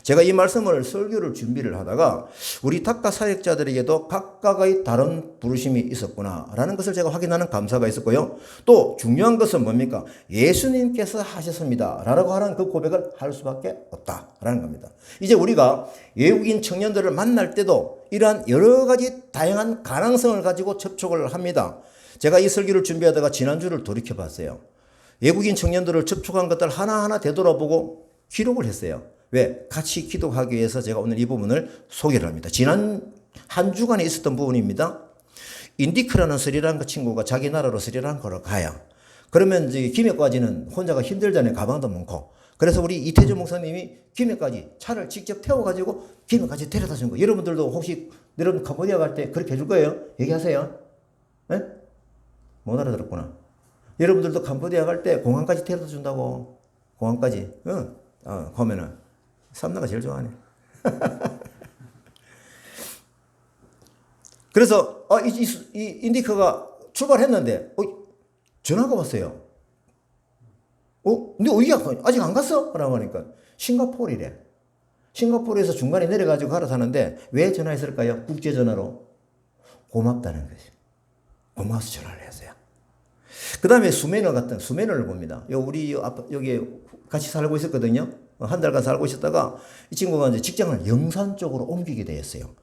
제가 이 말씀을 설교를 준비를 하다가 우리 닥가 사역자들에게도 각각의 다른 부르심이 있었구나라는 것을 제가 확인하는 감사가 있었고요. 또 중요한 것은 뭡니까? 예수님께서 하셨습니다 라고 하는 그 고백을 할 수밖에 없다라는 겁니다. 이제 우리가 외국인 청년들을 만날 때도 이러한 여러 가지 다양한 가능성을 가지고 접촉을 합니다. 제가 이 설교를 준비하다가 지난주를 돌이켜봤어요. 외국인 청년들을 접촉한 것들 하나하나 되돌아보고 기록을 했어요. 왜? 같이 기도하기 위해서 제가 오늘 이 부분을 소개를 합니다. 지난 한 주간에 있었던 부분입니다. 인디크라는 스리랑카 친구가 자기 나라로 스리랑카로 가요. 그러면 이제 김해까지는 혼자가 힘들잖아요. 가방도 많고. 그래서 우리 이태주 목사님이 김해까지 차를 직접 태워가지고 김해까지 데려다 준 거예요. 여러분들도 혹시 여러분 캄보디아 갈 때 그렇게 해줄 거예요? 얘기하세요. 네? 못 알아들었구나. 여러분들도 캄보디아 갈 때 공항까지 데려다 준다고. 공항까지. 가면은. 삼나가 제일 좋아하네. 그래서 이 인디카가 출발했는데 전화가 왔어요. 근데 어디야? 아직 안 갔어? 라고 하니까 싱가포르이래. 싱가포르에서 중간에 내려가지고 갈아타는데 왜 전화했을까요? 국제전화로. 고맙다는 거지. 고마워서 전화를 했어요. 그 다음에 수매너를 봅니다. 우리 여기 같이 살고 있었거든요. 한 달간 살고 있었다가 이 친구가 이제 직장을 영산 쪽으로 옮기게 되었어요.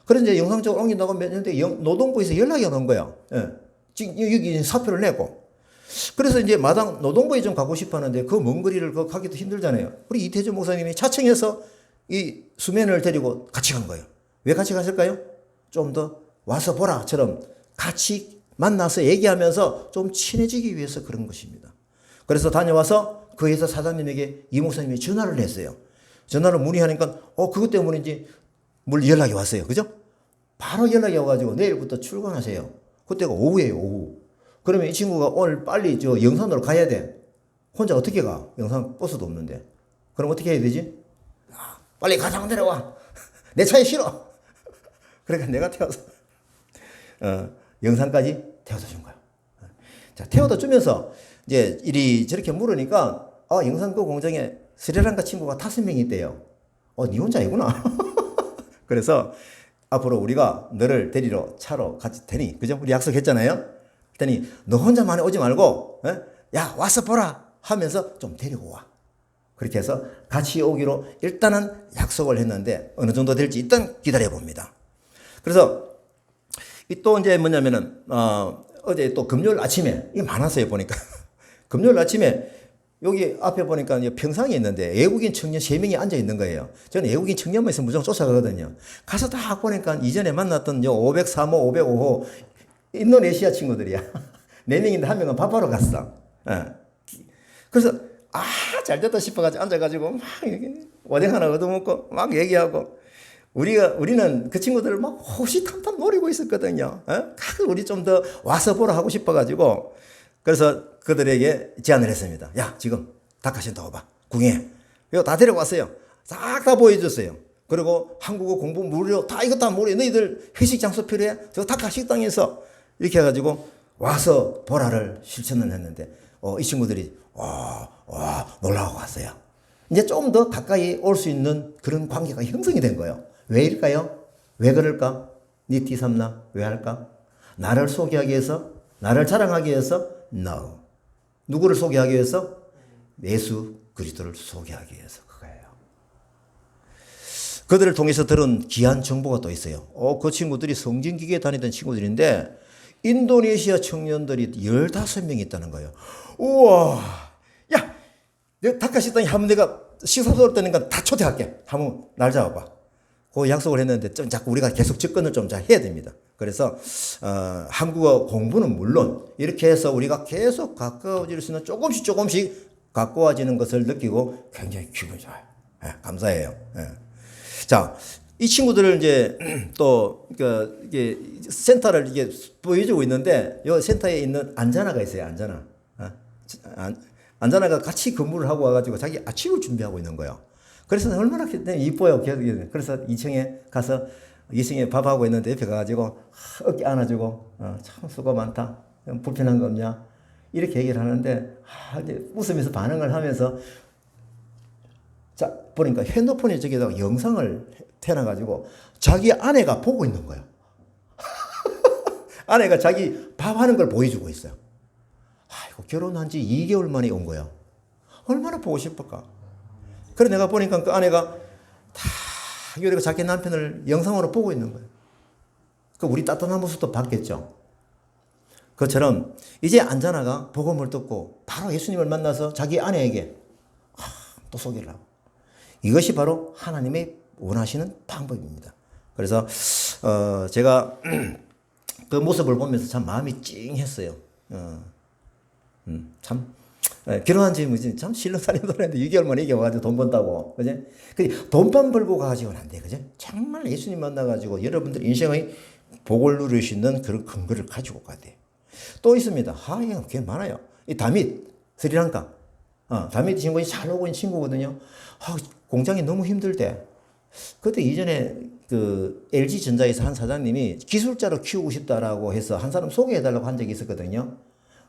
그래서 이제 영산 쪽으로 옮긴다고 몇 년 뒤에 노동부에서 연락이 오는 거예요. 예. 지금 여기 사표를 내고. 그래서 이제 마당 노동부에 좀 가고 싶어 하는데 그 먼 거리를 가기도 힘들잖아요. 우리 이태준 목사님이 차청해서 이 수매너를 데리고 같이 간 거예요. 왜 같이 갔을까요? 좀 더 와서 보라처럼 같이 만나서 얘기하면서 좀 친해지기 위해서 그런 것입니다. 그래서 다녀와서 그 회사 사장님에게 이 목사님이 전화를 했어요. 전화를 문의하니까 그것 때문인지 연락이 왔어요. 그죠? 바로 연락이 와가지고 내일부터 출근하세요. 그때가 오후예요, 오후. 그러면 이 친구가 오늘 빨리 영산으로 가야 돼. 혼자 어떻게 가? 영산 버스도 없는데. 그럼 어떻게 해야 되지? 빨리 가장 내려와. 내 차에 실어. 그러니까 내가 태워서 영산까지 태워다 준 거예요. 자, 태워다 주면서 이제 이리 저렇게 물으니까 영산 그 공장에 스리랑카 친구가 5명이 있대요. 니 혼자이구나. 그래서 앞으로 우리가 너를 데리러 차로 같이 되니, 그죠? 우리 약속했잖아요. 그랬더니 너 혼자만 오지 말고, 야 와서 보라 하면서 좀 데리고 와. 그렇게 해서 같이 오기로 일단은 약속을 했는데 어느 정도 될지 일단 기다려 봅니다. 그래서 또 이제 뭐냐면은 어제 또 금요일 아침에 이게 많았어요 보니까 금요일 아침에 여기 앞에 보니까 평상이 있는데 외국인 청년 3명이 앉아 있는 거예요. 저는 외국인 청년만 있으면 무조건 쫓아가거든요. 가서 다 보니까 이전에 만났던 503호, 505호 인도네시아 친구들이야. 4명인데 1명은 밥하러 갔어. 그래서 잘 됐다 싶어가지고 앉아가지고 막 오뎅 하나 얻어먹고 막 얘기하고 우리는 그 친구들을 막 호시탐탐 노리고 있었거든요. 우리 좀 더 와서 보러 하고 싶어가지고 그래서 그들에게 제안을 했습니다. 야, 지금 닭가신다 와봐. 궁예. 이거 다 데려왔어요. 싹 다 보여줬어요. 그리고 한국어 공부 무료 다 이거 다 무료. 너희들 회식 장소 필요해? 저 닭가 식당에서 이렇게 해가지고 와서 보라를 실천을 했는데 이 친구들이 놀라고 갔어요. 이제 좀 더 가까이 올 수 있는 그런 관계가 형성이 된 거예요. 왜일까요? 왜 그럴까? 니티 삼나 왜 할까? 나를 소개하기 위해서? 나를 자랑하기 위해서? No. 누구를 소개하기 위해서? 예수 그리스도를 소개하기 위해서 그거예요. 그들을 통해서 들은 귀한 정보가 또 있어요. 그 친구들이 성진기계에 다니던 친구들인데 인도네시아 청년들이 15명이 있다는 거예요. 우와, 야, 내가 닭가식당에 한번 내가 식사소 올 때니까 다 초대할게. 한번 날 잡아봐. 그 약속을 했는데 좀 자꾸 우리가 계속 접근을 좀 잘 해야 됩니다. 그래서 한국어 공부는 물론 이렇게 해서 우리가 계속 가까워질 수 있는 조금씩 가까워지는 것을 느끼고 굉장히 기분이 좋아요. 감사해요. 자, 이 친구들을 이제 또 이게 센터를 이게 보여주고 있는데 이 센터에 있는 안자나가 있어요. 안자나. 안자나가 같이 근무를 하고 와가지고 자기 아침을 준비하고 있는 거예요. 그래서 얼마나 이뻐요. 그래서 2층에 가서 2층에 밥하고 있는데 옆에 가가지고 어깨 안아주고 참 수고 많다. 불편한 거 없냐. 이렇게 얘기를 하는데 이제 웃으면서 반응을 하면서 자 보니까 핸드폰에 저기다가 영상을 태어나가지고 자기 아내가 보고 있는 거예요. 아내가 자기 밥하는 걸 보여주고 있어요. 아이고 결혼한 지 2개월 만에 온 거예요. 얼마나 보고 싶을까. 그래 내가 보니까 그 아내가 다 요리가 자기 남편을 영상으로 보고 있는 거예요. 그 우리 따뜻한 모습도 봤겠죠. 그처럼 이제 안자나가 복음을 듣고 바로 예수님을 만나서 자기 아내에게 또 소개를 하고 이것이 바로 하나님의 원하시는 방법입니다. 그래서 제가 그 모습을 보면서 참 마음이 찡했어요. 참 결혼한 지 참 실력살인도 했는데 6개월 만에 이게 와가지고 돈 번다고, 그지? 돈만 벌고 가가지고는 안 돼, 그지? 정말 예수님 만나가지고 여러분들 인생의 복을 누릴 수 있는 그런 근거를 가지고 가야 돼. 또 있습니다. 이거 꽤 많아요. 이 다밋, 스리랑카. 다밋 친구가 잘 오고 있는 친구거든요. 공장이 너무 힘들대. 그때 이전에 그 LG전자에서 한 사장님이 기술자로 키우고 싶다라고 해서 한 사람 소개해달라고 한 적이 있었거든요.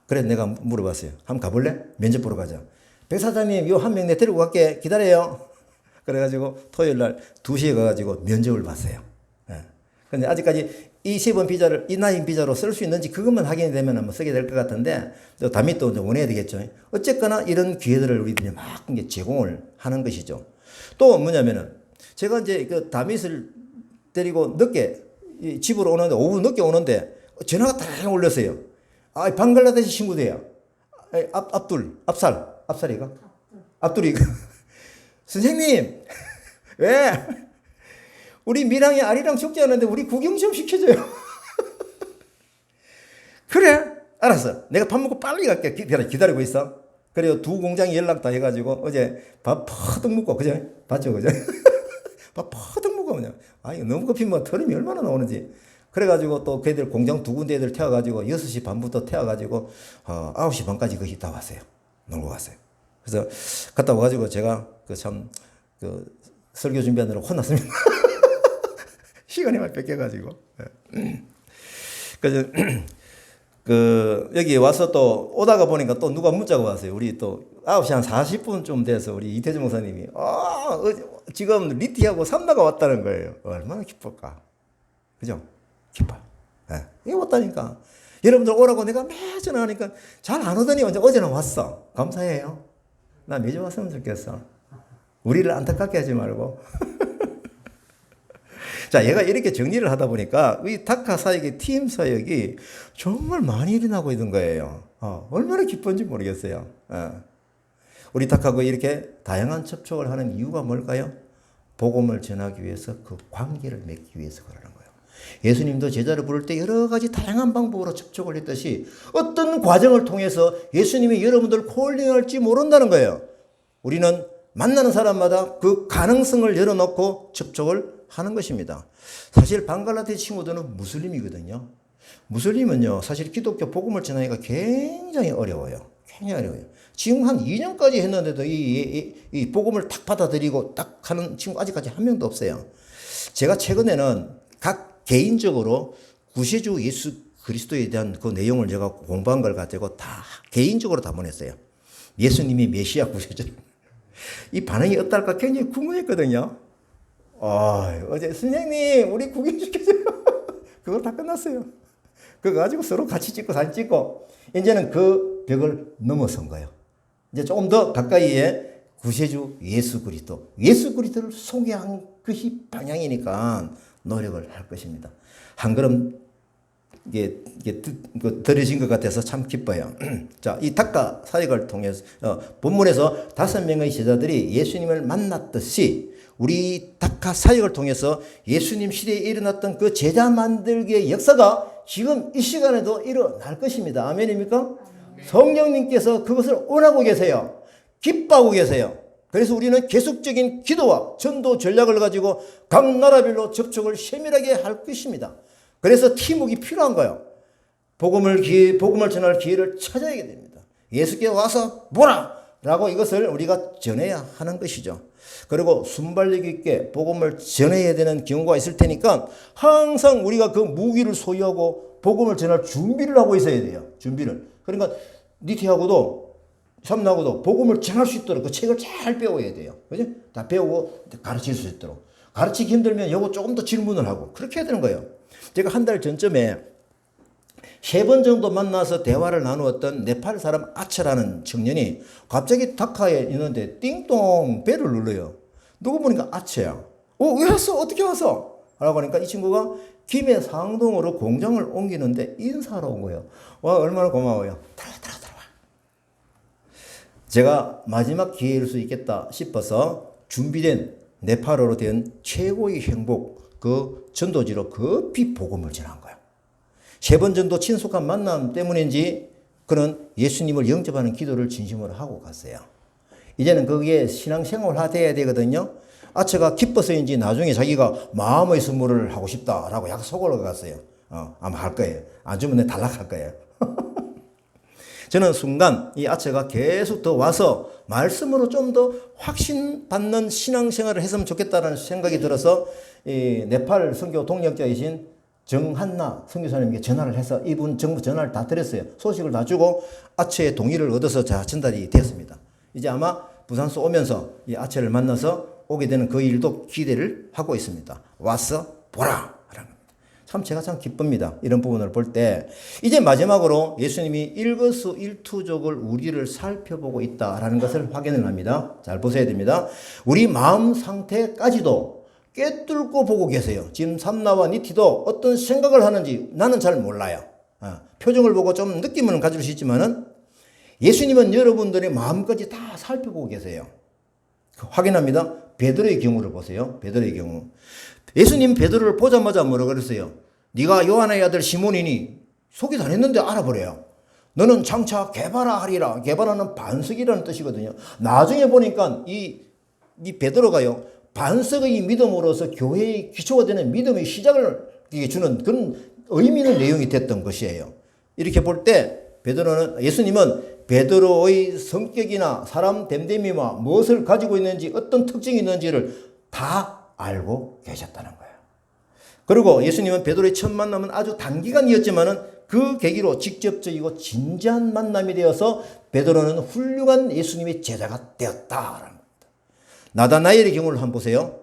그래서 내가 물어봤어요. 한번 가볼래? 면접 보러 가자. 백 사장님, 요 한 명 내 데리고 갈게. 기다려요. 그래가지고 토요일 날 2시에 가가지고 면접을 봤어요. 예. 근데 아직까지 이 10원 비자를 인라인 비자로 쓸 수 있는지 그것만 확인이 되면 뭐 쓰게 될 것 같은데 또 다음에 또 원해야 되겠죠. 어쨌거나 이런 기회들을 우리들이 막 이제 제공을 하는 것이죠. 또 뭐냐면은 제가 이제 그 다밋을 데리고 늦게 집으로 오는데 오후 늦게 오는데 전화가 딱 올렸어요. 아, 방글라데시 친구들이야. 압살이가? 압둘이. 선생님, 왜? 우리 미랑이 아리랑 축제하는데 우리 구경 좀 시켜줘요. 그래, 알았어. 내가 밥 먹고 빨리 갈게. 기다리고 있어. 그래요. 두 공장이 연락 다 해가지고 어제 밥 퍼득 먹고, 그죠? 봤죠, 그죠? 밥 퍼득 먹고 그냥. 아니, 너무 급히 뭐 털음이 얼마나 나오는지. 그래가지고 또 걔들 공장 두 군데 애들 태워가지고 6시 반부터 태워가지고 9시 반까지 거기 다 왔어요. 놀고 갔어요. 그래서 갔다 와가지고 제가 그 설교 준비하느라 혼났습니다. 시간이 많이 뺏겨가지고. 그래서 여기 와서 또 오다가 보니까 또 누가 문자가 왔어요. 우리 또 9시 한 40분 좀 돼서 우리 이태준 목사님이 지금 리티하고 삼나가 왔다는 거예요. 얼마나 기쁠까. 그죠? 기뻐. 예. 이거 왔다니까. 여러분들 오라고 내가 매주 하니까 잘 안 오더니 어제는 왔어. 감사해요. 나 매주 왔으면 좋겠어. 우리를 안타깝게 하지 말고. 자, 얘가 이렇게 정리를 하다 보니까 이 다카 사역의 팀 사역이 정말 많이 일어나고 있는 거예요. 얼마나 기쁜지 모르겠어요. 우리 다카가 이렇게 다양한 접촉을 하는 이유가 뭘까요? 복음을 전하기 위해서 그 관계를 맺기 위해서 그러는 거예요. 예수님도 제자를 부를 때 여러 가지 다양한 방법으로 접촉을 했듯이 어떤 과정을 통해서 예수님이 여러분들 콜링할지 모른다는 거예요. 우리는 만나는 사람마다 그 가능성을 열어놓고 접촉을 하는 것입니다. 사실 방글라데시 친구들은 무슬림이거든요. 무슬림은요, 사실 기독교 복음을 전하기가 굉장히 어려워요. 굉장히 어려워요. 지금 한 2년까지 했는데도 이 복음을 딱 받아들이고 딱 하는 친구 아직까지 한 명도 없어요. 제가 최근에는 각 개인적으로 구세주 예수 그리스도에 대한 그 내용을 제가 공부한 걸 가지고 다 개인적으로 다 보냈어요. 예수님이 메시아 구세주. 이 반응이 어떨까 굉장히 궁금했거든요. 어제 선생님 우리 구경시켜줘요. 그걸 다 끝났어요. 그거 가지고 서로 같이 찍고 사진 찍고 이제는 그 벽을 넘어선 거예요. 이제 조금 더 가까이에 구세주 예수 그리스도를 소개한 것이 방향이니까 노력을 할 것입니다. 한 걸음 이게 들으신 것 같아서 참 기뻐요. 자, 이 다카 사역을 통해서 본문에서 5명의 제자들이 예수님을 만났듯이 우리 다카 사역을 통해서 예수님 시대에 일어났던 그 제자 만들기의 역사가 지금 이 시간에도 일어날 것입니다. 아멘입니까? 성령님께서 그것을 원하고 계세요. 기뻐하고 계세요. 그래서 우리는 계속적인 기도와 전도 전략을 가지고 각 나라별로 접촉을 세밀하게 할 것입니다. 그래서 팀워크가 필요한 거예요. 복음을 전할 기회를 찾아야 됩니다. 예수께 와서 보라! 라고 이것을 우리가 전해야 하는 것이죠. 그리고 순발력 있게 복음을 전해야 되는 경우가 있을 테니까 항상 우리가 그 무기를 소유하고 복음을 전할 준비를 하고 있어야 돼요. 준비를. 그러니까 니티하고도 삼나하고도 복음을 전할 수 있도록 그 책을 잘 배워야 돼요. 그죠? 다 배우고 가르칠 수 있도록. 가르치기 힘들면 요거 조금 더 질문을 하고 그렇게 해야 되는 거예요. 제가 한 달 전쯤에 3번 정도 만나서 대화를 나누었던 네팔 사람 아체라는 청년이 갑자기 다카에 있는데 띵동 벨을 눌러요. 누구 보니까 아체야. 왜 왔어? 어떻게 왔어? 라고 하니까 이 친구가 김해 상동으로 공장을 옮기는데 인사하러 온 거예요. 와, 얼마나 고마워요. 들어와. 제가 마지막 기회일 수 있겠다 싶어서 준비된 네팔어로 된 최고의 행복 그 전도지로 급히 복음을 전한 거예요. 3번 정도 친숙한 만남 때문인지 그는 예수님을 영접하는 기도를 진심으로 하고 갔어요. 이제는 그게 신앙생활화 돼야 되거든요. 아체가 기뻐서인지 나중에 자기가 마음의 선물을 하고 싶다라고 약속을 갔어요. 아마 할 거예요. 안 주면 내 탈락할 거예요. 저는 순간 이 아체가 계속 더 와서 말씀으로 좀 더 확신받는 신앙생활을 했으면 좋겠다는 생각이 들어서 이 네팔 선교 동역자이신 정한나 선교사님께 전화를 해서 이분 전부 전화를 다 드렸어요. 소식을 다 주고 아체의 동의를 얻어서 전달이 되었습니다. 이제 아마 부산서 오면서 이 아체를 만나서 오게 되는 그 일도 기대를 하고 있습니다. 와서 보라. 참 제가 참 기쁩니다. 이런 부분을 볼 때 이제 마지막으로 예수님이 일거수일투족을 우리를 살펴보고 있다라는 것을 확인을 합니다. 잘 보셔야 됩니다. 우리 마음 상태까지도 꿰뚫고 보고 계세요. 지금 삼나와 니티도 어떤 생각을 하는지 나는 잘 몰라요. 표정을 보고 좀 느낌은 가질 수 있지만은 예수님은 여러분들의 마음까지 다 살펴보고 계세요. 확인합니다. 베드로의 경우를 보세요. 베드로의 경우. 예수님 베드로를 보자마자 뭐라고 그랬어요? 네가 요한의 아들 시몬이니 소개도 안 했는데 알아버려요. 너는 장차 게바라하리라. 게바라는 반석이라는 뜻이거든요. 나중에 보니까 이 베드로가요, 반석의 믿음으로서 교회의 기초가 되는 믿음의 시작을 주는 그런 의미 있는 내용이 됐던 것이에요. 이렇게 볼 때 예수님은 베드로의 성격이나 사람 됨됨이와 무엇을 가지고 있는지 어떤 특징이 있는지를 다 알고 계셨다는 거예요. 그리고 예수님은 베드로의 첫 만남은 아주 단기간이었지만은 그 계기로 직접적이고 진지한 만남이 되어서 베드로는 훌륭한 예수님의 제자가 되었다라는 겁니다. 나다나엘의 경우를 한번 보세요.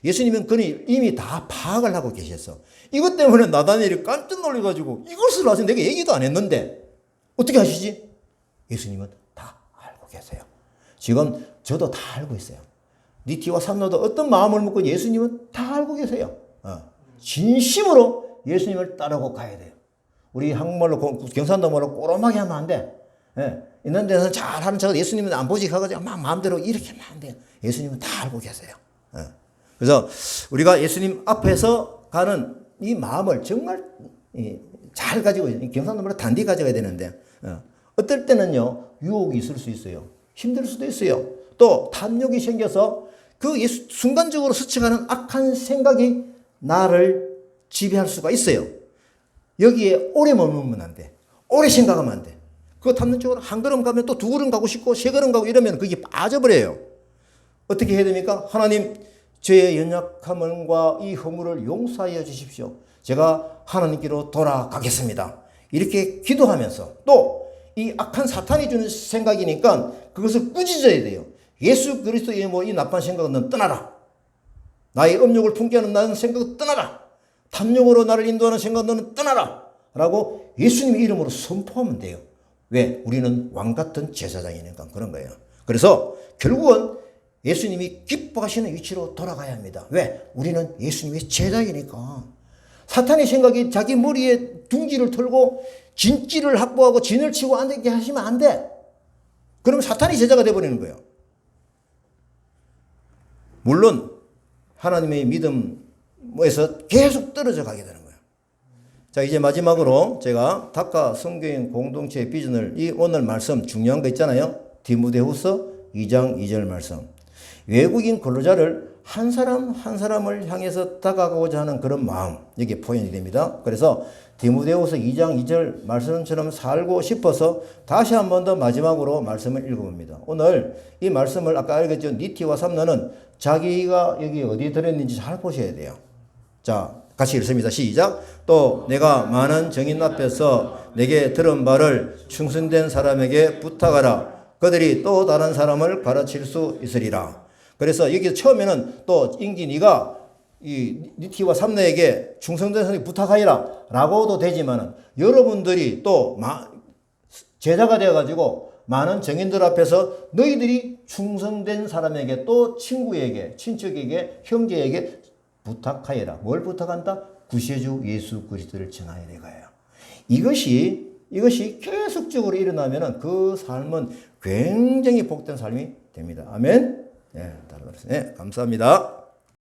예수님은 그는 이미 다 파악을 하고 계셨어. 이것 때문에 나다나엘이 깜짝 놀래가지고 이것을 아직 내가 얘기도 안 했는데 어떻게 하시지? 예수님은 다 알고 계세요. 지금 저도 다 알고 있어요. 니티와 삼노도 어떤 마음을 먹고 예수님은 다 알고 계세요. 진심으로 예수님을 따르고 가야 돼요. 우리 한국말로 경상도 말로 꼬로막이 하면 안 돼. 있는 데서는 잘하는 척 예수님은 안 보직하고 막 마음대로 이렇게 하면 안 돼요. 예수님은 다 알고 계세요. 그래서 우리가 예수님 앞에서 가는 이 마음을 정말 잘 가지고 경상도 말로 단디 가져가야 되는데 어떨 때는요 유혹이 있을 수 있어요. 힘들 수도 있어요. 또 탐욕이 생겨서 그 순간적으로 스쳐가는 악한 생각이 나를 지배할 수가 있어요. 여기에 오래 머물면 안 돼. 오래 생각하면 안 돼. 그거 탐욕 쪽으로 한 걸음 가면 또 두 걸음 가고 싶고 세 걸음 가고 이러면 그게 빠져버려요. 어떻게 해야 됩니까? 하나님 죄의 연약함과 이 허물을 용서하여 주십시오. 제가 하나님께로 돌아가겠습니다. 이렇게 기도하면서 또 이 악한 사탄이 주는 생각이니까 그것을 꾸짖어야 돼요. 예수 그리스도의 이 나쁜 생각은 넌 떠나라. 나의 음욕을 품게 하는 나는 생각은 떠나라. 탐욕으로 나를 인도하는 생각은 너는 떠나라. 라고 예수님의 이름으로 선포하면 돼요. 왜? 우리는 왕같은 제사장이니까 그런 거예요. 그래서 결국은 예수님이 기뻐하시는 위치로 돌아가야 합니다. 왜? 우리는 예수님의 제자이니까. 사탄의 생각이 자기 머리에 둥지를 털고 진지를 확보하고 진을 치고 앉게 하시면 안 돼. 그러면 사탄이 제자가 되어버리는 거예요. 물론 하나님의 믿음에서 계속 떨어져 가게 되는 거예요. 자, 이제 마지막으로 제가 닥카 성교인 공동체의 비전을 이 오늘 말씀 중요한 거 있잖아요. 디모데후서 2장 2절 말씀. 외국인 근로자를 한 사람 한 사람을 향해서 다가가고자 하는 그런 마음, 여기에 포인트 됩니다. 그래서 디모데후서 2장 2절 말씀처럼 살고 싶어서 다시 한 번 더 마지막으로 말씀을 읽어봅니다. 오늘 이 말씀을 아까 알겠죠? 니티와 삼노는 자기가 여기 어디에 들었는지 잘 보셔야 돼요. 자, 같이 읽습니다. 시작. 또 내가 많은 정인 앞에서 내게 들은 바를 충성된 사람에게 부탁하라. 그들이 또 다른 사람을 가르칠 수 있으리라. 그래서 여기 처음에는 또 인기 네가 이 니티와 삼노에게 충성된 사람에게 부탁하리라 라고도 되지만은 여러분들이 또 제자가 되어가지고 많은 정인들 앞에서 너희들이 충성된 사람에게 또 친구에게 친척에게 형제에게 부탁하여라. 뭘 부탁한다? 구세주 예수 그리스도를 전하여 내가요. 이것이 계속적으로 일어나면은 그 삶은 굉장히 복된 삶이 됩니다. 아멘. 네, 감사합니다.